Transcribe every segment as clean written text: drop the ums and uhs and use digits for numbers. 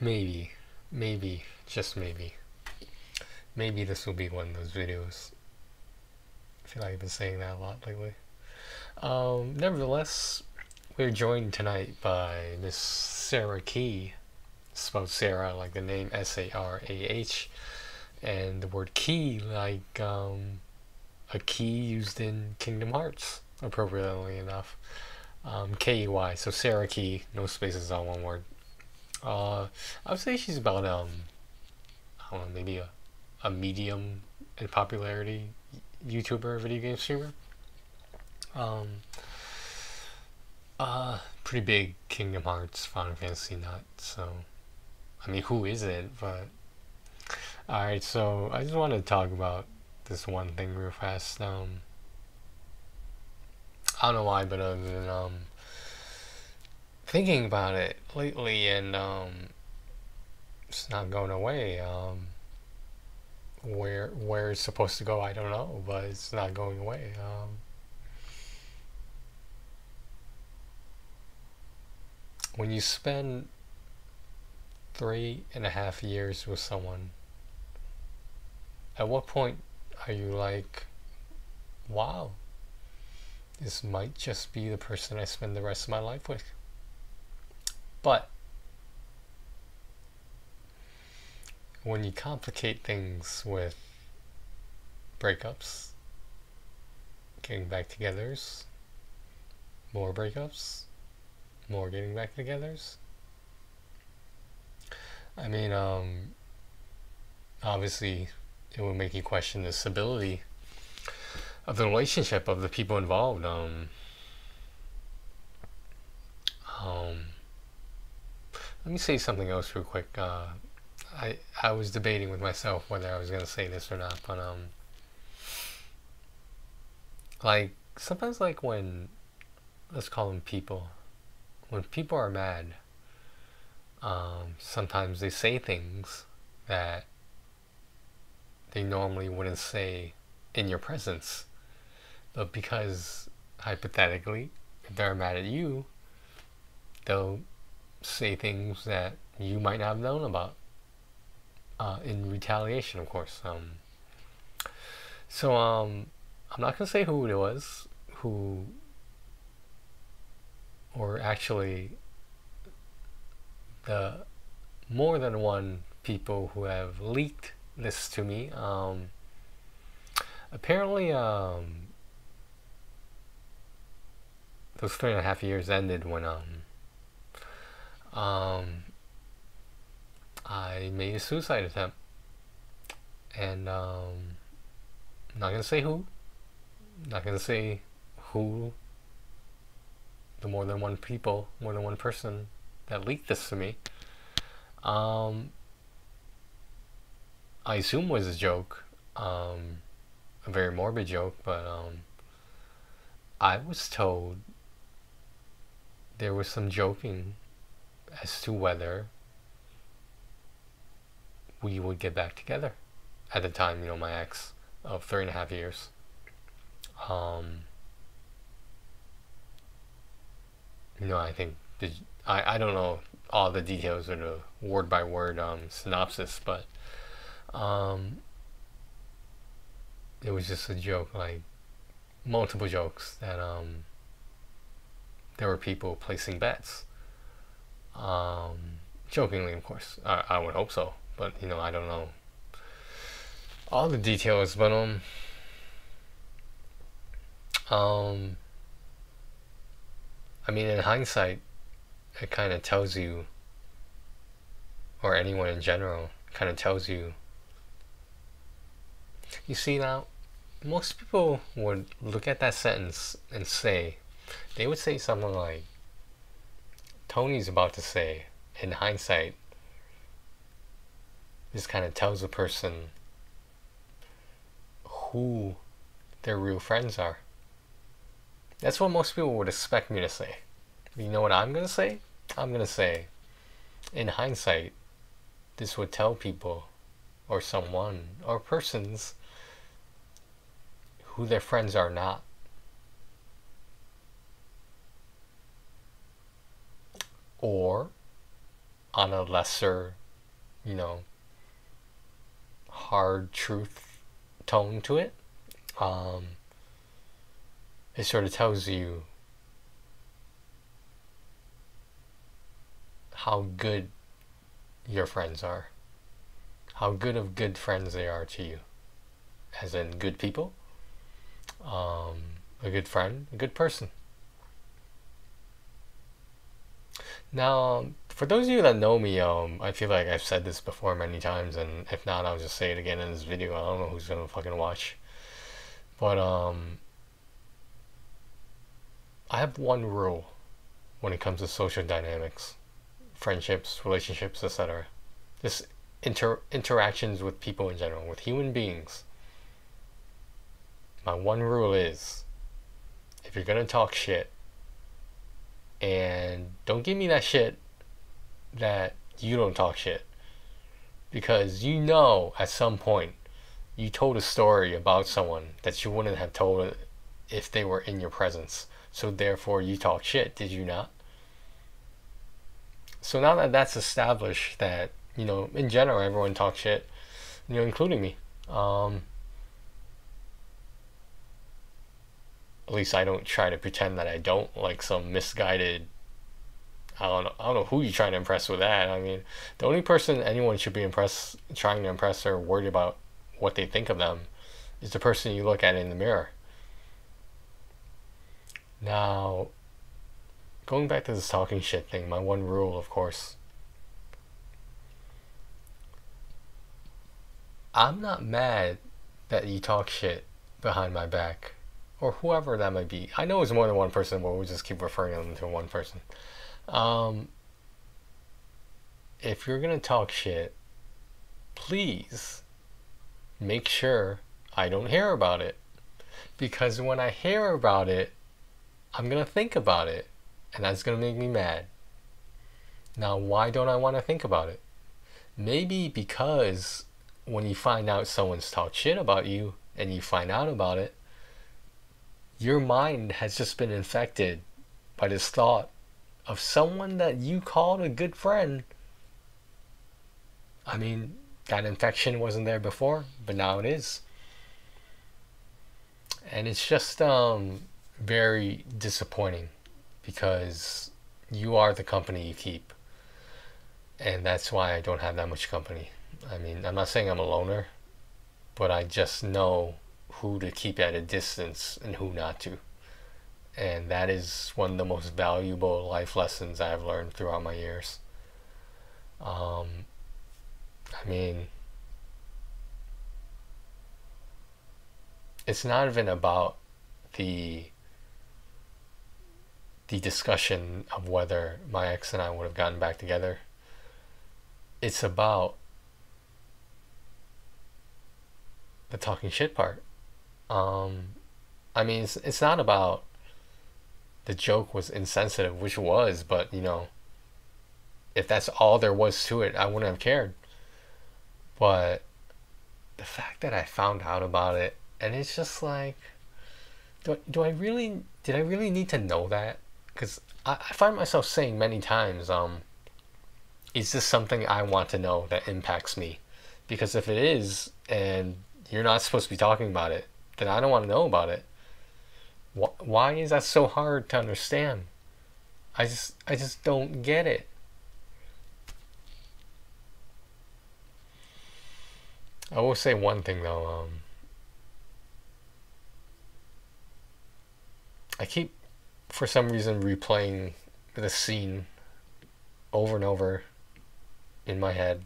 Maybe, maybe, just maybe. Maybe this will be one of those videos. I feel like I've been saying that a lot lately. Nevertheless, we're joined tonight by Miss Sarah Key. Spelled Sarah like the name Sarah, and the word key like a key used in Kingdom Hearts, appropriately enough. Key, so Sarah Key, no spaces on one word. I would say she's about I don't know, maybe a medium in popularity YouTuber, video game streamer. Um, Pretty big Kingdom Hearts, Final Fantasy nut. So, I mean, who isn't? But all right, so I just want to talk about this one thing real fast. I don't know why, but I've been thinking about it lately, and it's not going away. Where it's supposed to go, I don't know, but it's not going away. When you spend 3.5 years with someone, at what point are you like, wow, this might just be the person I spend the rest of my life with? But when you complicate things with breakups, getting back togethers, more breakups, more getting back togethers, I mean, obviously it will make you question the stability of the relationship of the people involved. Let me say something else real quick. I was debating with myself whether I was gonna say this or not, but like sometimes, like when, let's call them people, when people are mad, sometimes they say things that they normally wouldn't say in your presence, but because hypothetically, if they're mad at you, they'll say things that you might not have known about, in retaliation, of course. So I'm not gonna say who it was, who, or actually the more than one people who have leaked this to me. Apparently, those 3.5 years ended when I made a suicide attempt, and I'm not gonna say who, not gonna say who, the more than one people, more than one person that leaked this to me. I assume was a joke, a very morbid joke, but I was told there was some joking as to whether we would get back together. At the time, my ex of 3.5 years. I think I don't know all the details or the word by word synopsis, but it was just a joke, like multiple jokes that there were people placing bets. Jokingly, of course. I would hope so, but I don't know all the details. But I mean, in hindsight, it kind of tells you, or anyone in general, kind of tells you. You see, now, most people would look at that sentence and say, they would say something like, Tony's about to say, in hindsight, this kind of tells a person who their real friends are. That's what most people would expect me to say. But you know what I'm going to say? I'm going to say, in hindsight, this would tell people, or someone, or persons, who their friends are not. Or, on a lesser, you know, hard truth tone to it. It sort of tells you how good your friends are, how good of good friends they are to you, as in good people, a good friend, a good person. Now, for those of you that know me, I feel like I've said this before many times, and if not, I'll just say it again in this video. I don't know who's gonna fucking watch, but I have one rule when it comes to social dynamics, friendships, relationships, etc. Just interactions with people in general, with human beings. My one rule is, if you're gonna talk shit, and don't give me that shit that you don't talk shit, because you know at some point you told a story about someone that you wouldn't have told if they were in your presence, so therefore you talk shit, did you not? So now that that's established, that, you know, in general everyone talks shit, you know, including me. At least I don't try to pretend that I don't, like some misguided, I don't know who you're trying to impress with that. I mean, the only person anyone should be trying to impress or worried about what they think of them is the person you look at in the mirror. Now, going back to this talking shit thing, my one rule, of course, I'm not mad that you talk shit behind my back, or whoever that might be. I know it's more than one person, but we'll just keep referring them to one person. If you're gonna talk shit, please make sure I don't hear about it. Because when I hear about it, I'm gonna think about it, and that's gonna make me mad. Now, why don't I want to think about it? Maybe because when you find out someone's talked shit about you, and you find out about it, your mind has just been infected by this thought of someone that you called a good friend. I mean, that infection wasn't there before, but now it is. And it's just very disappointing, because you are the company you keep. And that's why I don't have that much company. I mean, I'm not saying I'm a loner, but I just know who to keep at a distance and who not to. And that is one of the most valuable life lessons I've learned throughout my years. I mean, it's not even about the discussion of whether my ex and I would have gotten back together. It's about the talking shit part. I mean, it's not about the joke was insensitive, which was, but you know, if that's all there was to it, I wouldn't have cared. But the fact that I found out about it, and it's just like, do I really, did I really need to know that? Because I find myself saying many times, is this something I want to know that impacts me? Because if it is, and you're not supposed to be talking about it, then I don't want to know about it. Why is that so hard to understand? I just don't get it. I will say one thing though. I keep, for some reason, replaying the scene over and over in my head,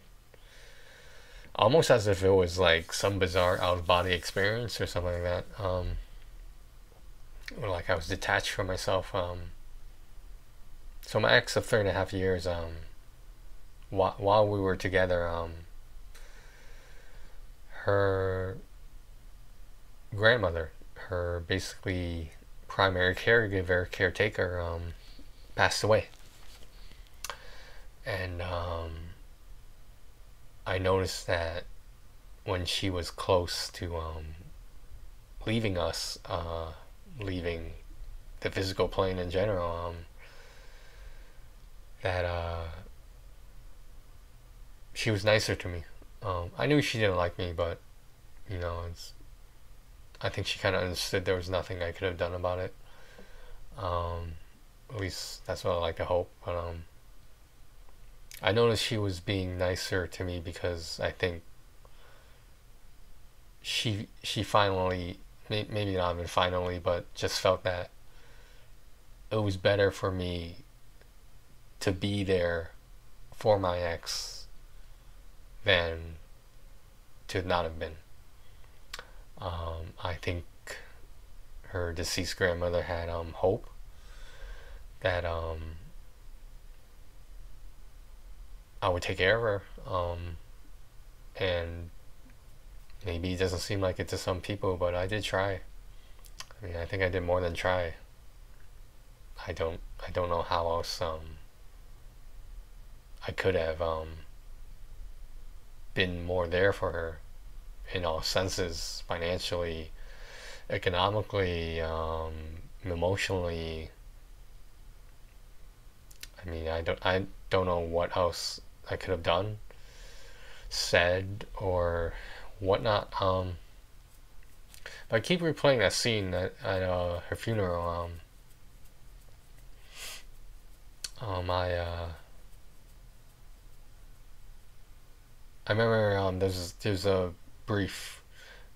almost as if it was like some bizarre out-of-body experience or something like that. Or like I was detached from myself. So my ex of 3.5 years, while we were together, her grandmother, her basically primary caregiver, caretaker, passed away. And I noticed that when she was close to leaving us, leaving the physical plane in general, that she was nicer to me. I knew she didn't like me, but I think she kind of understood there was nothing I could have done about it. Um, at least that's what I like to hope. But I noticed she was being nicer to me because I think she finally, maybe not even finally, but just felt that it was better for me to be there for my ex than to not have been. I think her deceased grandmother had hope that I would take care of her. And maybe it doesn't seem like it to some people, but I did try. I mean, I think I did more than try. I don't know how else I could have been more there for her in all senses, financially, economically, emotionally. I mean, I don't know what else I could have done, said, or whatnot. But I keep replaying that scene at her funeral. I remember there's a brief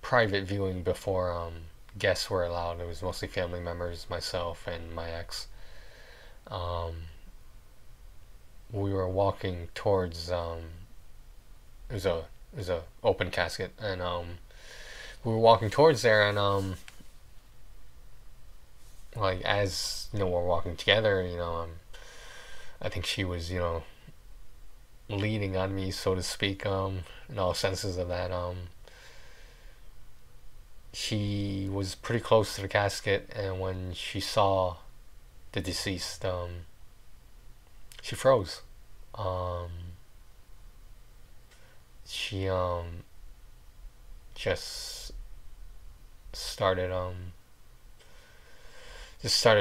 private viewing before guests were allowed. It was mostly family members, myself, and my ex. Um, we were walking towards it was a open casket, and we were walking towards there, and like as we're walking together, I think she was leaning on me, so to speak, in all senses of that. She was pretty close to the casket, and when she saw the deceased, she froze. Um, she just started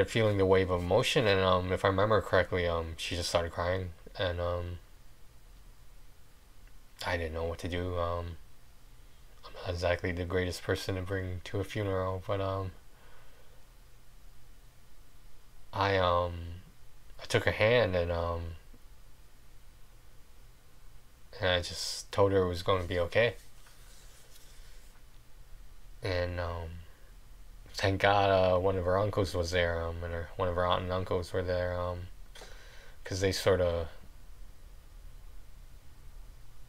feeling the wave of emotion, and if I remember correctly, she just started crying, and I didn't know what to do. I'm not exactly the greatest person to bring to a funeral, but I took her hand, and I just told her it was going to be okay. And thank God one of her uncles was there, and one of her aunt and uncles were there, because they sort of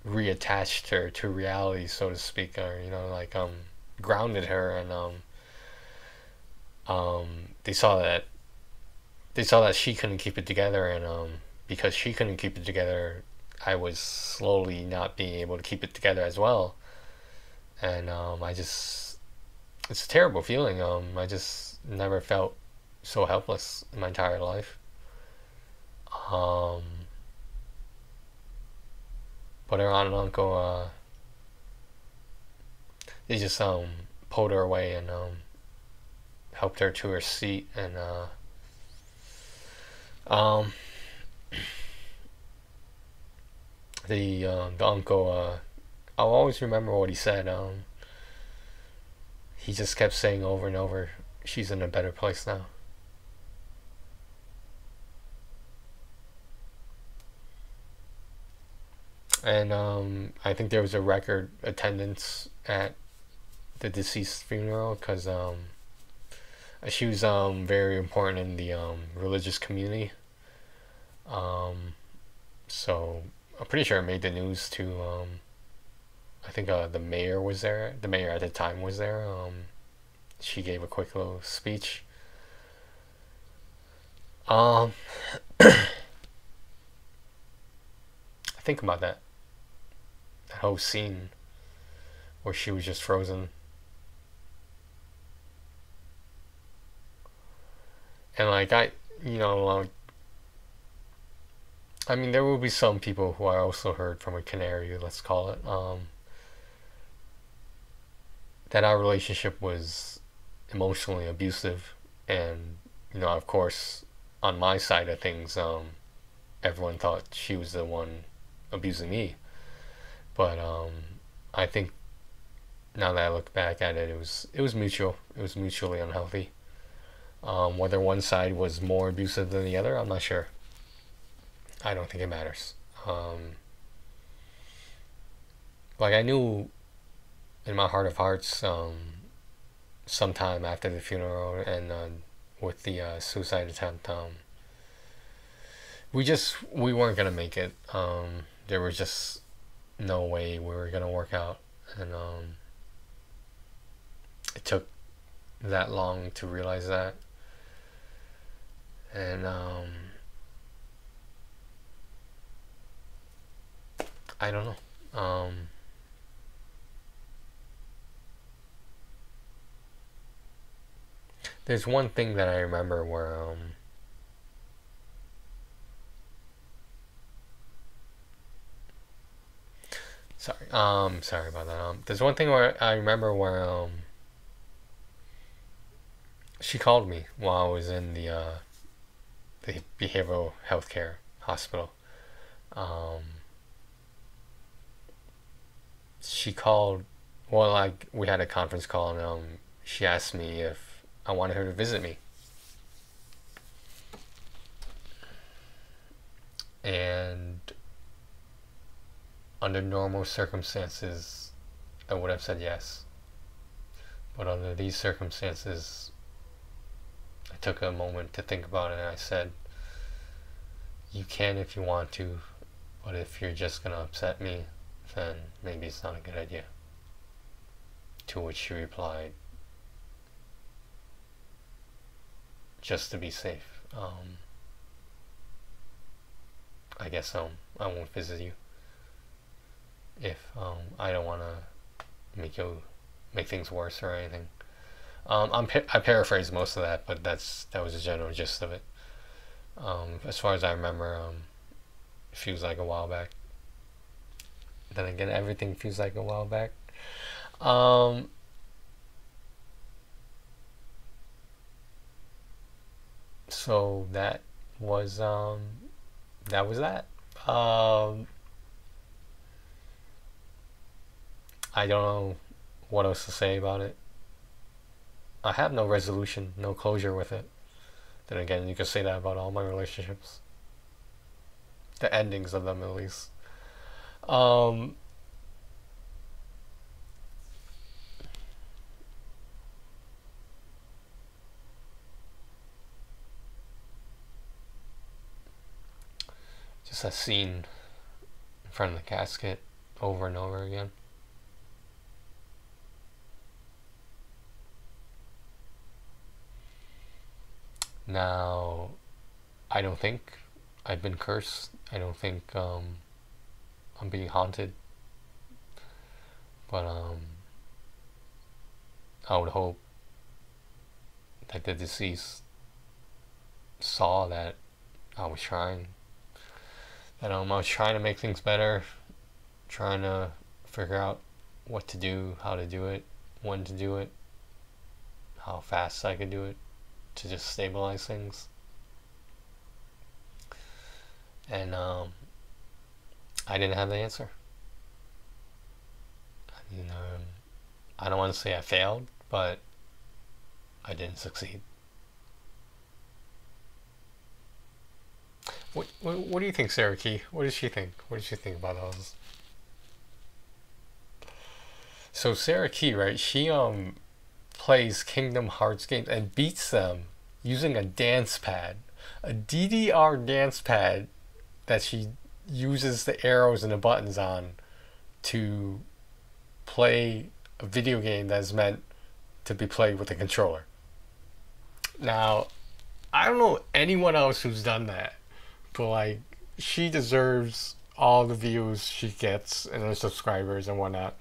reattached her to reality, so to speak, or like grounded her, and they saw that she couldn't keep it together, and because she couldn't keep it together, I was slowly not being able to keep it together as well, and it's a terrible feeling. I just never felt so helpless in my entire life. Um, but her aunt and uncle, they just pulled her away, and helped her to her seat, and um, the uncle, I'll always remember what he said. He just kept saying over and over, "She's in a better place now." And I think there was a record attendance at the deceased funeral, because she was very important in the religious community. Um, so I'm pretty sure it made the news too. I think the mayor was there. The mayor at the time was there. She gave a quick little speech. Um, think about that whole scene where she was just frozen. And like I mean, there will be some people who I also heard from a canary, let's call it, that our relationship was emotionally abusive, and of course, on my side of things, everyone thought she was the one abusing me. But I think now that I look back at it, it was mutual. It was mutually unhealthy. Whether one side was more abusive than the other, I'm not sure. I don't think it matters. Like I knew in my heart of hearts, sometime after the funeral and with the suicide attempt, we weren't gonna make it. There was just no way we were gonna work out, and it took that long to realize that, and I don't know. There's one thing that I remember where sorry about that. There's one thing where I remember where she called me while I was in the behavioral healthcare hospital. Um, she called. Well, like we had a conference call, and she asked me if I wanted her to visit me, and under normal circumstances, I would have said yes. But under these circumstances, I took a moment to think about it, and I said, "You can if you want to, but if you're just gonna upset me, then maybe it's not a good idea." To which she replied, "Just to be safe, I guess I won't visit you if I don't want to make things worse or anything." I paraphrased most of that, but that was the general gist of it. As far as I remember, it feels like a while back. Then again, everything feels like a while back. So that was that. I don't know what else to say about it. I have no resolution, no closure with it. Then again, you could say that about all my relationships. The endings of them, at least. Um, just a scene in front of the casket over and over again. Now, I don't think I've been cursed. I don't think I'm being haunted. But I would hope that the deceased saw that I was trying. That I was trying to make things better, trying to figure out what to do, how to do it, when to do it, how fast I could do it to just stabilize things. And I didn't have the answer. You know, I don't want to say I failed, but I didn't succeed. What do you think, Sarah Key? What did she think? What did she think about all this? So Sarah Key, right? She plays Kingdom Hearts games and beats them using a dance pad, a DDR dance pad that she uses the arrows and the buttons on to play a video game that's meant to be played with a controller. Now, I don't know anyone else who's done that, but like she deserves all the views she gets and her subscribers and whatnot.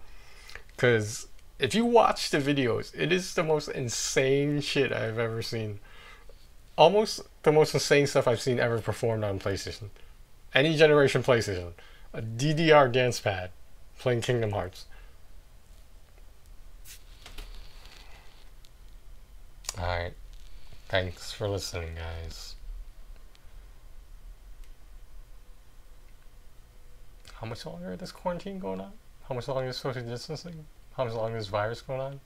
Because if you watch the videos, it is the most insane shit I've ever seen. Almost the most insane stuff I've seen ever performed on PlayStation. Any generation PlayStation. A DDR dance pad playing Kingdom Hearts. Alright. Thanks for listening, guys. How much longer is this quarantine going on? How much longer is social distancing? How much longer is this virus going on?